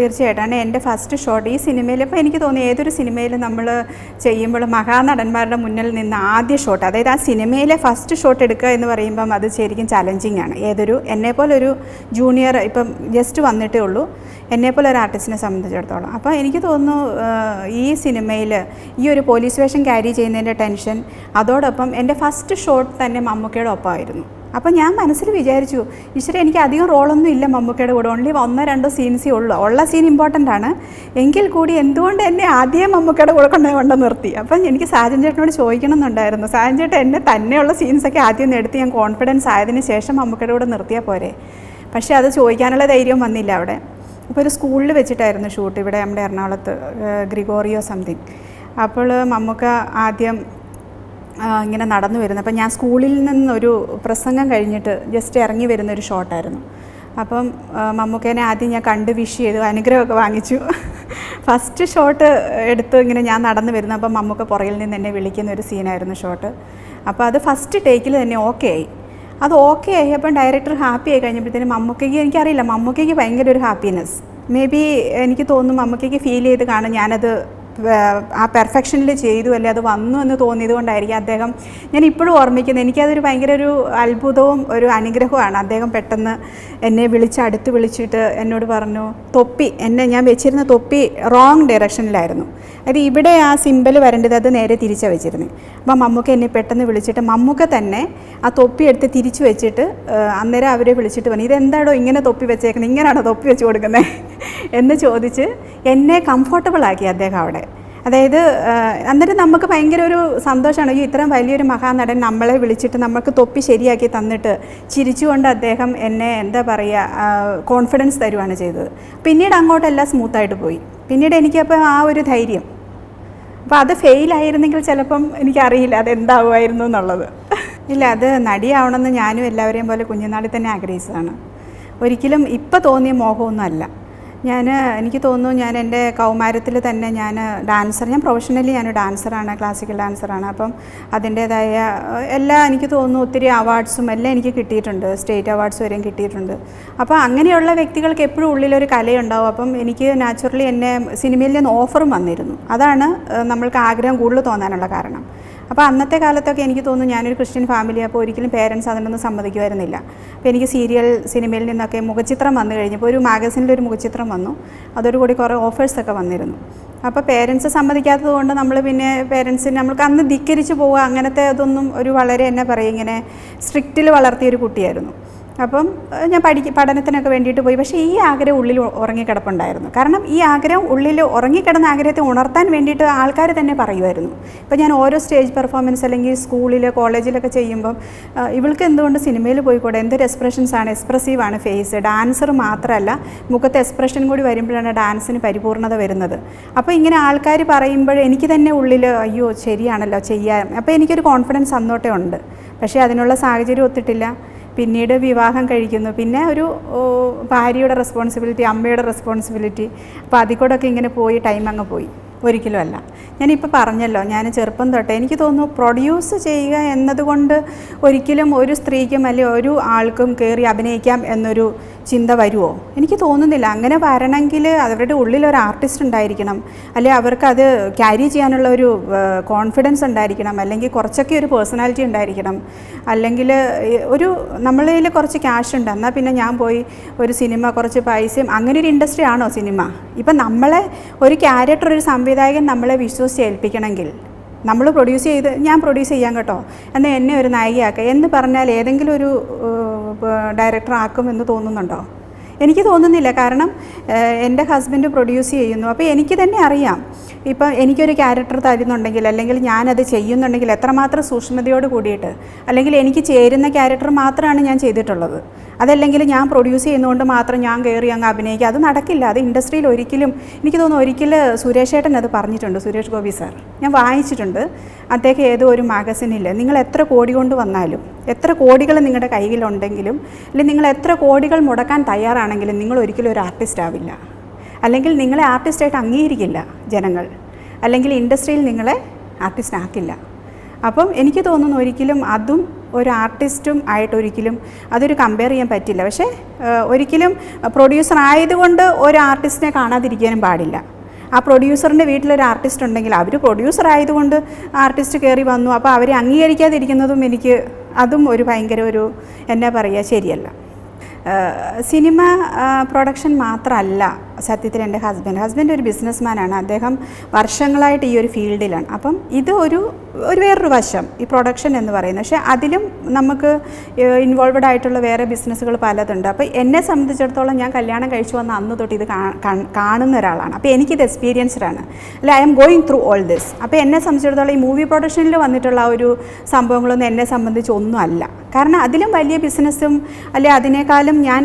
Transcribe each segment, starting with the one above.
തീർച്ചയായിട്ടും എൻ്റെ first shot ഈ സിനിമയിൽ ഇപ്പോൾ എനിക്ക് തോന്നി ഏതൊരു സിനിമയിൽ നമ്മൾ ചെയ്യുമ്പോൾ മഹാനടന്മാരുടെ മുന്നിൽ നിന്ന് ആദ്യ ഷോട്ട്, അതായത് ആ സിനിമയിലെ ഫസ്റ്റ് ഷോട്ട് എടുക്കുക എന്ന് പറയുമ്പം അത് ശരിക്കും ചലഞ്ചിങ് ആണ്. എന്നെപ്പോലൊരു ജൂനിയർ ഇപ്പം ജസ്റ്റ് വന്നിട്ടേ ഉള്ളൂ, എന്നെപ്പോലെ ഒരു ആർട്ടിസ്റ്റിനെ സംബന്ധിച്ചിടത്തോളം. അപ്പോൾ എനിക്ക് തോന്നുന്നു ഈ സിനിമയിൽ ഈ ഒരു പോലീസ് വേഷം ക്യാരി ചെയ്യുന്നതിൻ്റെ ടെൻഷൻ, അതോടൊപ്പം എൻ്റെ ഫസ്റ്റ് ഷോട്ട് തന്നെ മമ്മൂക്കയുടെ ഒപ്പമായിരുന്നു. അപ്പോൾ ഞാൻ മനസ്സിൽ വിചാരിച്ചു, ഈശ്വര എനിക്ക് അധികം റോളൊന്നും ഇല്ല മമ്മൂക്കയുടെ കൂടെ, ഓൺലി 1-2 സീൻസേ ഉള്ളൂ. ഉള്ള സീൻ ഇമ്പോർട്ടൻ്റ് ആണ്, എങ്കിൽ കൂടി എന്തുകൊണ്ട് എന്നെ ആദ്യം മമ്മൂക്കയുടെ കൂടെ കൊണ്ട് നിർത്തി. അപ്പം എനിക്ക് സാജൻ ചേട്ടനോട് ചോദിക്കണം എന്നുണ്ടായിരുന്നു, സാജൻ ചേട്ടൻ എന്നെ തന്നെയുള്ള സീൻസൊക്കെ ആദ്യം എടുത്ത് ഞാൻ കോൺഫിഡൻസ് ആയതിന് ശേഷം മമ്മൂക്കയുടെ കൂടെ നിർത്തിയാൽ പോരെ. പക്ഷേ അത് ചോദിക്കാനുള്ള ധൈര്യം വന്നില്ല അവിടെ. അപ്പോൾ ഒരു സ്കൂളിൽ വെച്ചിട്ടായിരുന്നു ഷൂട്ട്, ഇവിടെ നമ്മുടെ എറണാകുളത്ത് ഗ്രിഗോറിയോ സംതിങ്. അപ്പോൾ മമ്മൂക്ക ആദ്യം ഇങ്ങനെ നടന്നു വരുന്നു. അപ്പം ഞാൻ സ്കൂളിൽ നിന്നൊരു പ്രസംഗം കഴിഞ്ഞിട്ട് ജസ്റ്റ് ഇറങ്ങി വരുന്നൊരു ഷോട്ടായിരുന്നു. അപ്പം മമ്മൂക്കേനെ ആദ്യം ഞാൻ കണ്ട് വിഷ് ചെയ്തു, അനുഗ്രഹമൊക്കെ വാങ്ങിച്ചു. ഫസ്റ്റ് ഷോട്ട് എടുത്ത് ഇങ്ങനെ ഞാൻ നടന്നു വരുന്നു. അപ്പം മമ്മൂക്ക പുറകിൽ നിന്ന് എന്നെ വിളിക്കുന്ന ഒരു സീനായിരുന്നു ഷോട്ട്. അപ്പോൾ അത് ഫസ്റ്റ് ടേക്കിൽ തന്നെ ഓക്കെ ആയി. അത് ഓക്കെ ആയി. അപ്പം ഡയറക്ടർ ഹാപ്പി ആയി കഴിഞ്ഞപ്പോഴത്തേനും മമ്മൂക്കയ്ക്ക്, എനിക്കറിയില്ല, മമ്മൂക്കയ്ക്ക് ഭയങ്കര ഒരു ഹാപ്പിനെസ്. മേ ബി എനിക്ക് തോന്നുന്നു മമ്മൂക്കയ്ക്ക് ഫീൽ ചെയ്ത് കാണും ഞാനത് ആ പെർഫെക്ഷനിൽ ചെയ്തു, അല്ലേ അത് വന്നു എന്ന് തോന്നിയത് കൊണ്ടായിരിക്കും അദ്ദേഹം, ഞാൻ ഇപ്പോഴും ഓർമ്മിക്കുന്നത്, എനിക്കതൊരു ഭയങ്കര ഒരു അത്ഭുതവും ഒരു അനുഗ്രഹമാണ്. അദ്ദേഹം പെട്ടെന്ന് എന്നെ അടുത്ത് വിളിച്ചിട്ട് എന്നോട് പറഞ്ഞു, ഞാൻ വെച്ചിരുന്ന തൊപ്പി റോങ് ഡയറക്ഷനിലായിരുന്നു, അത് ഇവിടെ ആ സിമ്പൽ വരേണ്ടത് അത് നേരെ തിരിച്ചാണ് വെച്ചിരുന്നത്. അപ്പം മമ്മൂക്ക എന്നെ പെട്ടെന്ന് വിളിച്ചിട്ട് മമ്മൂക്ക തന്നെ ആ തൊപ്പി എടുത്ത് തിരിച്ചു വെച്ചിട്ട് അന്നേരം അവരെ വിളിച്ചിട്ട് പറഞ്ഞു, ഇതെന്താണോ ഇങ്ങനെ തൊപ്പി വെച്ചേക്കുന്നത്, ഇങ്ങനെയാണോ തൊപ്പി വെച്ച് കൊടുക്കുന്നത് എന്ന് ചോദിച്ച് എന്നെ കംഫർട്ടബിളാക്കി അദ്ദേഹം അവിടെ. അതായത് അന്നേരം നമുക്ക് ഭയങ്കര ഒരു സന്തോഷമാണ്, ഈ ഇത്രയും വലിയൊരു മഹാനടൻ നമ്മളെ വിളിച്ചിട്ട് നമുക്ക് തൊപ്പി ശരിയാക്കി തന്നിട്ട് ചിരിച്ചുകൊണ്ട് അദ്ദേഹം എന്നെ എന്താ പറയുക കോൺഫിഡൻസ് തരുവാണ് ചെയ്തത്. പിന്നീട് അങ്ങോട്ടെല്ലാം സ്മൂത്തായിട്ട് പോയി. പിന്നീട് എനിക്കപ്പോൾ ആ ഒരു ധൈര്യം, അപ്പോൾ അത് ഫെയിലായിരുന്നെങ്കിൽ ചിലപ്പം എനിക്കറിയില്ല അതെന്താവുമായിരുന്നു എന്നുള്ളത്. ഇല്ല, അത് നടിയാവണമെന്ന് ഞാനും എല്ലാവരെയും പോലെ കുഞ്ഞുനാളിൽ തന്നെ ആഗ്രഹിച്ചതാണ്. ഒരിക്കലും ഇപ്പം തോന്നിയ മോഹമൊന്നും അല്ല. എനിക്ക് തോന്നുന്നു ഞാൻ എൻ്റെ കൗമാരത്തിൽ തന്നെ ഞാൻ പ്രൊഫഷണലി ഞാൻ ഡാൻസറാണ്, ക്ലാസിക്കൽ ഡാൻസറാണ്. അപ്പം അതിൻ്റേതായ എനിക്ക് തോന്നുന്നു ഒത്തിരി അവാർഡ്സും എല്ലാം എനിക്ക് കിട്ടിയിട്ടുണ്ട്, സ്റ്റേറ്റ് അവാർഡ്സ് വരെയും കിട്ടിയിട്ടുണ്ട്. അപ്പോൾ അങ്ങനെയുള്ള വ്യക്തികൾക്ക് എപ്പോഴും ഉള്ളിലൊരു കലയുണ്ടാവും. അപ്പം എനിക്ക് നാച്ചുറലി എന്നെ സിനിമയിൽ നിന്ന് ഓഫറും വന്നിരുന്നു. അതാണ് നമ്മൾക്ക് ആഗ്രഹം കൂടുതൽ തോന്നാനുള്ള കാരണം. അപ്പോൾ അന്നത്തെ കാലത്തൊക്കെ എനിക്ക് തോന്നുന്നു ഞാനൊരു ക്രിസ്ത്യൻ ഫാമിലി, അപ്പോൾ ഒരിക്കലും പേരൻസ് അതിനൊന്നും സമ്മതിക്കുമായിരുന്നില്ല. അപ്പോൾ എനിക്ക് സിനിമയിൽ നിന്നൊക്കെ മുഖചിത്രം വന്നു കഴിഞ്ഞപ്പോൾ ഒരു മാഗസിനിലൊരു മുഖചിത്രം വന്നു, അതോടുകൂടി കുറേ ഓഫേഴ്സൊക്കെ വന്നിരുന്നു. അപ്പോൾ പേരൻസ് സമ്മതിക്കാത്തത് കൊണ്ട് നമ്മൾ പിന്നെ പേരൻസിന് നമ്മൾക്ക് അന്ന് ധിക്കരിച്ച് പോവുക അങ്ങനത്തെ അതൊന്നും വളരെ ഇങ്ങനെ സ്ട്രിക്റ്റിൽ വളർത്തിയൊരു കുട്ടിയായിരുന്നു. അപ്പം ഞാൻ പഠനത്തിനൊക്കെ വേണ്ടിയിട്ട് പോയി. പക്ഷേ ഈ ആഗ്രഹം ഉള്ളിൽ ഉറങ്ങിക്കിടപ്പുണ്ടായിരുന്നു. കാരണം ഈ ആഗ്രഹം ഉള്ളിൽ ഉറങ്ങിക്കിടന്ന ആഗ്രഹത്തെ ഉണർത്താൻ വേണ്ടിയിട്ട് ആൾക്കാർ തന്നെ പറയുമായിരുന്നു. ഇപ്പോൾ ഞാൻ ഓരോ സ്റ്റേജ് പെർഫോമൻസ് അല്ലെങ്കിൽ സ്കൂളിൽ കോളേജിലൊക്കെ ചെയ്യുമ്പം ഇവൾക്ക് എന്തുകൊണ്ട് സിനിമയിൽ പോയിക്കൂടെ, എന്തൊരു എക്സ്പ്രഷൻസാണ്, എക്സ്പ്രസീവാണ് ഫേസ്, ഡാൻസർ മാത്രമല്ല മുഖത്തെ എക്സ്പ്രഷൻ കൂടി വരുമ്പോഴാണ് ഡാൻസിന് പരിപൂർണത വരുന്നത്. അപ്പോൾ ഇങ്ങനെ ആൾക്കാർ പറയുമ്പോൾ എനിക്ക് തന്നെ ഉള്ളിൽ അയ്യോ ശരിയാണല്ലോ ചെയ്യാൻ, അപ്പോൾ എനിക്കൊരു കോൺഫിഡൻസ് അന്നോട്ടേ ഉണ്ട്. പക്ഷേ അതിനുള്ള സാഹചര്യം ഒത്തിട്ടില്ല. പിന്നീട് വിവാഹം കഴിക്കുന്നു, പിന്നെ ഒരു ഭാര്യയുടെ റെസ്പോൺസിബിലിറ്റി, അമ്മയുടെ റെസ്പോൺസിബിലിറ്റി, അപ്പോൾ അതിൽ കൂടെയൊക്കെ ഇങ്ങനെ പോയി ടൈം അങ്ങ് പോയി. ഒരിക്കലും അല്ല. ഞാനിപ്പോൾ പറഞ്ഞല്ലോ, ഞാൻ ചെറുപ്പം തൊട്ടേ എനിക്ക് തോന്നുന്നു പ്രൊഡ്യൂസ് ചെയ്യുക എന്നതുകൊണ്ട് ഒരിക്കലും ഒരു സ്ത്രീക്കും അല്ലെങ്കിൽ ഒരു ആൾക്കും കയറി അഭിനയിക്കാം എന്നൊരു ചിന്ത വരുമോ? എനിക്ക് തോന്നുന്നില്ല. അങ്ങനെ വരണമെങ്കിൽ അവരുടെ ഉള്ളിലൊരു ആർട്ടിസ്റ്റ് ഉണ്ടായിരിക്കണം, അല്ലെങ്കിൽ അവർക്കത് ക്യാരി ചെയ്യാനുള്ള ഒരു കോൺഫിഡൻസ് ഉണ്ടായിരിക്കണം, അല്ലെങ്കിൽ കുറച്ചൊക്കെ ഒരു പേഴ്സണാലിറ്റി ഉണ്ടായിരിക്കണം, അല്ലെങ്കിൽ നമ്മളിൽ കുറച്ച് ക്യാഷ് ഉണ്ട്, എന്നാൽ പിന്നെ ഞാൻ പോയി ഒരു സിനിമ കുറച്ച് പൈസയും അങ്ങനെ ഒരു ഇൻഡസ്ട്രി ആണോ സിനിമ? ഇപ്പം നമ്മളെ ഒരു ക്യാരക്ടർ, ഒരു സംവിധായകൻ നമ്മളെ വിശ്വസിച്ച് ഏൽപ്പിക്കണമെങ്കിൽ നമ്മൾ ഞാൻ പ്രൊഡ്യൂസ് ചെയ്യാം കേട്ടോ, എന്നാൽ എന്നെ ഒരു നായികയാക്കുക എന്ന് പറഞ്ഞാൽ ഏതെങ്കിലും ഒരു ഡയറക്ടർ ആക്കുമെന്ന് തോന്നുന്നുണ്ടോ? എനിക്ക് തോന്നുന്നില്ല. കാരണം എൻ്റെ ഹസ്ബൻഡ് പ്രൊഡ്യൂസ് ചെയ്യുന്നു. അപ്പോൾ എനിക്ക് തന്നെ അറിയാം, ഇപ്പം എനിക്കൊരു ക്യാരക്ടർ തരുന്നുണ്ടെങ്കിൽ അല്ലെങ്കിൽ ഞാനത് ചെയ്യുന്നുണ്ടെങ്കിൽ എത്രമാത്രം സൂക്ഷ്മതയോട് കൂടിയിട്ട്, അല്ലെങ്കിൽ എനിക്ക് ചേരുന്ന ക്യാരക്ടർ മാത്രമാണ് ഞാൻ ചെയ്തിട്ടുള്ളത്. അതല്ലെങ്കിൽ ഞാൻ പ്രൊഡ്യൂസ് ചെയ്യുന്നതുകൊണ്ട് മാത്രം ഞാൻ കയറി അങ്ങ് അഭിനയിക്കുക, അത് നടക്കില്ല. അത് ഇൻഡസ്ട്രിയിൽ ഒരിക്കലും, എനിക്ക് തോന്നുന്നു ഒരിക്കൽ സുരേഷ് ഏട്ടൻ അത് പറഞ്ഞിട്ടുണ്ട്, സുരേഷ് ഗോപി സാർ, ഞാൻ വായിച്ചിട്ടുണ്ട്. അദ്ദേഹം ഏതോ ഒരു മാഗസിനിൽ, നിങ്ങൾ എത്ര കോടി കൊണ്ട് വന്നാലും, എത്ര കോടികൾ നിങ്ങളുടെ കയ്യിലുണ്ടെങ്കിലും, അല്ലെങ്കിൽ നിങ്ങൾ എത്ര കോടികൾ മുടക്കാൻ തയ്യാറാണെങ്കിലും നിങ്ങൾ ഒരിക്കലും ഒരു ആർട്ടിസ്റ്റ് ആവില്ല, അല്ലെങ്കിൽ നിങ്ങളെ ആർട്ടിസ്റ്റായിട്ട് അംഗീകരിക്കില്ല ജനങ്ങൾ, അല്ലെങ്കിൽ ഇൻഡസ്ട്രിയിൽ നിങ്ങളെ ആർട്ടിസ്റ്റ് ആക്കില്ല. അപ്പം എനിക്ക് തോന്നുന്നു ഒരിക്കലും അതും ഒരു ആർട്ടിസ്റ്റും ആയിട്ട് ഒരിക്കലും അതൊരു കമ്പയർ ചെയ്യാൻ പറ്റില്ല. പക്ഷേ ഒരിക്കലും പ്രൊഡ്യൂസർ ആയതുകൊണ്ട് ഒരു ആർട്ടിസ്റ്റിനെ കാണാതിരിക്കാനും പാടില്ല. ആ പ്രൊഡ്യൂസറിൻ്റെ വീട്ടിലൊരു ആർട്ടിസ്റ്റ് ഉണ്ടെങ്കിൽ അവർ പ്രൊഡ്യൂസർ ആയതുകൊണ്ട് ആർട്ടിസ്റ്റ് കയറി വന്നു, അപ്പോൾ അവരെ അംഗീകരിക്കാതിരിക്കുന്നതും അതും ഒരു ഭയങ്കര എന്നാ പറയുക, ശരിയല്ല. സിനിമ പ്രൊഡക്ഷൻ മാത്രമല്ല സത്യത്തിൽ എൻ്റെ ഹസ്ബൻഡ് ഒരു ബിസിനസ്മാനാണ്. അദ്ദേഹം വർഷങ്ങളായിട്ട് ഈ ഒരു ഫീൽഡിലാണ്. അപ്പം ഇത് ഒരു വേറൊരു വശം ഈ പ്രൊഡക്ഷൻ എന്ന് പറയുന്നത്. പക്ഷേ അതിലും നമുക്ക് ഇൻവോൾവഡ് ആയിട്ടുള്ള വേറെ ബിസിനസ്സുകൾ പലതുണ്ട്. അപ്പോൾ എന്നെ സംബന്ധിച്ചിടത്തോളം ഞാൻ കല്യാണം കഴിച്ചു വന്ന അന്ന് തൊട്ട് ഇത് കാണുന്ന ഒരാളാണ്. അപ്പോൾ എനിക്കിത് എക്സ്പീരിയൻസ്ഡാണ്. അല്ല, I am going through all this. അപ്പോൾ എന്നെ സംബന്ധിച്ചിടത്തോളം ഈ മൂവി പ്രൊഡക്ഷനിൽ വന്നിട്ടുള്ള ആ ഒരു സംഭവങ്ങളൊന്നും എന്നെ സംബന്ധിച്ച് ഒന്നും അല്ല. കാരണം അതിലും വലിയ ബിസിനസ്സും അല്ലെ അതിനേക്കാളും ഞാൻ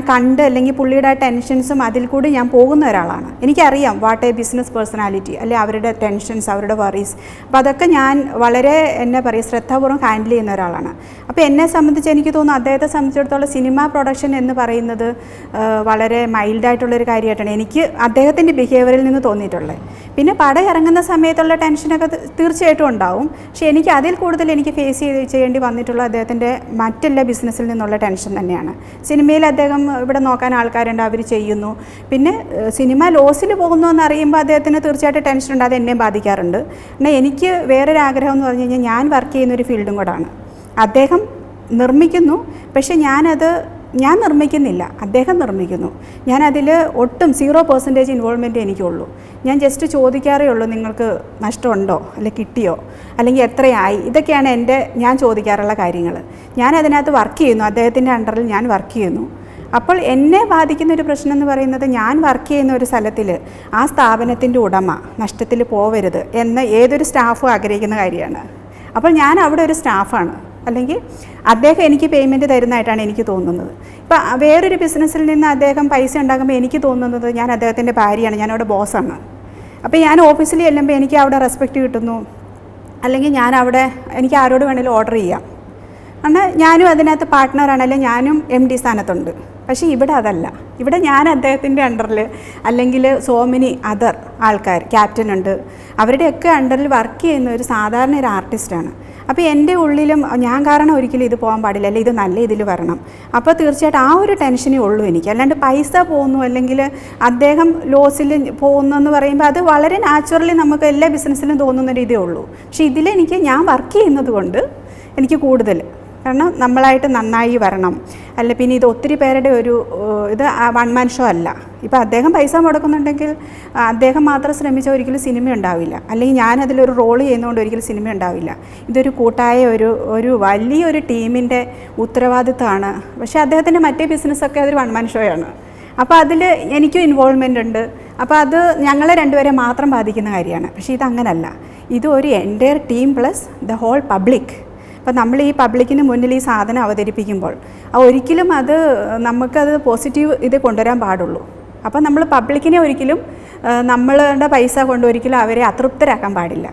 അല്ലെങ്കിൽ പുള്ളിയുടെ ടെൻഷൻസും അതിൽ കൂടി ഞാൻ പോകുന്ന ഒരാളാണ്. എനിക്കറിയാം വാട്ട് എ ബിസിനസ് പേഴ്സണാലിറ്റി, അല്ലെ അവരുടെ ടെൻഷൻസ്, അവരുടെ വറീസ്. അപ്പോൾ അതൊക്കെ ഞാൻ വളരെ എന്നാ പറയുക ശ്രദ്ധാപൂർവ്വം ഹാൻഡിൽ ചെയ്യുന്ന ഒരാളാണ്. അപ്പോൾ എന്നെ സംബന്ധിച്ച് എനിക്ക് തോന്നുന്നു അദ്ദേഹത്തെ സംബന്ധിച്ചിടത്തോളം സിനിമ പ്രൊഡക്ഷൻ എന്ന് പറയുന്നത് വളരെ മൈൽഡായിട്ടുള്ളൊരു കാര്യമായിട്ടാണ് എനിക്ക് അദ്ദേഹത്തിൻ്റെ ബിഹേവിയറിൽ നിന്ന് തോന്നിയിട്ടുള്ളത്. പിന്നെ പടം ഇറങ്ങുന്ന സമയത്തുള്ള ടെൻഷനൊക്കെ തീർച്ചയായിട്ടും ഉണ്ടാവും. പക്ഷേ അതിൽ കൂടുതൽ എനിക്ക് ഫേസ് ചെയ്യേണ്ടി വന്നിട്ടുള്ള അദ്ദേഹത്തിൻ്റെ മറ്റെല്ലാ ബിസിനസ്സിൽ നിന്നുള്ള ടെൻഷൻ തന്നെയാണ്. സിനിമയിൽ അദ്ദേഹം ഇവിടെ നോക്കാൻ ആൾക്കാരുണ്ട്, അവർ ചെയ്യുന്നു. പിന്നെ സിനിമ ലോസിൽ പോകുന്നു എന്നറിയുമ്പോൾ അദ്ദേഹത്തിന് തീർച്ചയായിട്ടും ടെൻഷൻ ഉണ്ട്. അത് എന്നെ ബാധിക്കാറുണ്ട്. എന്നാൽ എനിക്ക് വേറൊരാഗ്രഹം എന്ന് പറഞ്ഞു കഴിഞ്ഞാൽ ഞാൻ വർക്ക് ചെയ്യുന്നൊരു ഫീൽഡും കൂടാണ്. അദ്ദേഹം നിർമ്മിക്കുന്നു, പക്ഷേ ഞാൻ നിർമ്മിക്കുന്നില്ല, അദ്ദേഹം നിർമ്മിക്കുന്നു. ഞാനതിൽ ഒട്ടും 0% ഇൻവോൾവ്മെൻറ്റ് എനിക്കുള്ളൂ. ഞാൻ ജസ്റ്റ് ചോദിക്കാറേ ഉള്ളൂ, നിങ്ങൾക്ക് നഷ്ടമുണ്ടോ, അല്ലെങ്കിൽ കിട്ടിയോ, അല്ലെങ്കിൽ എത്രയായി, ഇതൊക്കെയാണ് ഞാൻ ചോദിക്കാറുള്ള കാര്യങ്ങൾ. ഞാനതിനകത്ത് വർക്ക് ചെയ്യുന്നു, അദ്ദേഹത്തിൻ്റെ അണ്ടറിൽ ഞാൻ വർക്ക് ചെയ്യുന്നു. അപ്പോൾ എന്നെ ബാധിക്കുന്ന ഒരു പ്രശ്നം എന്ന് പറയുന്നത് ഞാൻ വർക്ക് ചെയ്യുന്ന ഒരു സ്ഥലത്തിൽ ആ സ്ഥാപനത്തിൻ്റെ ഉടമ നഷ്ടത്തിൽ പോവരുത് എന്ന് ഏതൊരു സ്റ്റാഫും ആഗ്രഹിക്കുന്ന കാര്യമാണ്. അപ്പോൾ ഞാൻ അവിടെ ഒരു സ്റ്റാഫാണ്, അല്ലെങ്കിൽ അദ്ദേഹം എനിക്ക് പേയ്മെൻറ്റ് തരുന്നതായിട്ടാണ് എനിക്ക് തോന്നുന്നത്. ഇപ്പോൾ വേറൊരു ബിസിനസ്സിൽ നിന്ന് അദ്ദേഹം പൈസ ഉണ്ടാക്കുമ്പോൾ എനിക്ക് തോന്നുന്നത് ഞാൻ അദ്ദേഹത്തിൻ്റെ ഭാര്യയാണ്, ഞാനവിടെ ബോസാണ്. അപ്പോൾ ഞാൻ ഓഫീസിൽ ചെല്ലുമ്പോൾ എനിക്ക് അവിടെ റെസ്പെക്റ്റ് കിട്ടുന്നു, അല്ലെങ്കിൽ എനിക്ക് ആരോട് വേണമെങ്കിലും ഓർഡർ ചെയ്യാം. കാരണം ഞാനും അതിനകത്ത് പാർട്ട്ണറാണ്, അല്ലെങ്കിൽ ഞാനും MD സ്ഥാനത്തുണ്ട്. പക്ഷേ ഇവിടെ അതല്ല. ഇവിടെ ഞാൻ അദ്ദേഹത്തിൻ്റെ അണ്ടറിൽ, അല്ലെങ്കിൽ സോ മെനി അതർ ആൾക്കാർ, ക്യാപ്റ്റനുണ്ട്, അവരുടെയൊക്കെ അണ്ടറിൽ വർക്ക് ചെയ്യുന്ന ഒരു സാധാരണ ഒരു ആർട്ടിസ്റ്റാണ്. അപ്പോൾ എൻ്റെ ഉള്ളിലും ഞാൻ കാരണം ഒരിക്കലും ഇത് പോകാൻ പാടില്ല, അല്ലെങ്കിൽ ഇത് നല്ല ഇതിൽ വരണം. അപ്പോൾ തീർച്ചയായിട്ടും ആ ഒരു ടെൻഷനേ ഉള്ളൂ എനിക്ക്. അല്ലാണ്ട് പൈസ പോകുന്നു അല്ലെങ്കിൽ അദ്ദേഹം ലോസിൽ പോകുന്നു എന്ന് പറയുമ്പോൾ അത് വളരെ നാച്ചുറലി നമുക്ക് എല്ലാ ബിസിനസ്സിലും തോന്നുന്ന ഇതേ ഉള്ളൂ. പക്ഷേ ഞാൻ വർക്ക് ചെയ്യുന്നത് കൊണ്ട് എനിക്ക് കൂടുതൽ, കാരണം നമ്മളായിട്ട് നന്നായി വരണം. അല്ല പിന്നെ ഇത് ഒത്തിരി പേരുടെ ഇത് വൺ മാൻ ഷോ അല്ല. ഇപ്പോൾ അദ്ദേഹം പൈസ മുടക്കുന്നുണ്ടെങ്കിൽ അദ്ദേഹം മാത്രം ശ്രമിച്ചാൽ ഒരിക്കലും സിനിമ ഉണ്ടാവില്ല, അല്ലെങ്കിൽ ഞാനതിലൊരു റോൾ ചെയ്യുന്നതുകൊണ്ട് ഒരിക്കലും സിനിമ ഉണ്ടാവില്ല. ഇതൊരു കൂട്ടായ ഒരു വലിയൊരു ടീമിൻ്റെ ഉത്തരവാദിത്തമാണ്. പക്ഷേ അദ്ദേഹത്തിൻ്റെ മറ്റേ ബിസിനസ്സൊക്കെ അതൊരു വൺ മാൻ ഷോയാണ്. അപ്പോൾ അതിൽ എനിക്കും ഇൻവോൾവ്മെൻ്റ് ഉണ്ട്. അപ്പോൾ അത് ഞങ്ങളെ രണ്ടുപേരെ മാത്രം ബാധിക്കുന്ന കാര്യമാണ്. പക്ഷേ ഇതങ്ങനല്ല, ഇത് ഒരു entire team plus the whole public. അപ്പോൾ നമ്മൾ ഈ പബ്ലിക്കിന് മുന്നിൽ ഈ സാധനം അവതരിപ്പിക്കുമ്പോൾ ഒരിക്കലും നമുക്കത് പോസിറ്റീവ് ഇത് കൊണ്ടുവരാൻ പാടുള്ളൂ. അപ്പോൾ നമ്മൾ പബ്ലിക്കിനെ ഒരിക്കലും നമ്മളുടെ പൈസ കൊണ്ട് ഒരിക്കലും അവരെ അതൃപ്തരാക്കാൻ പാടില്ല.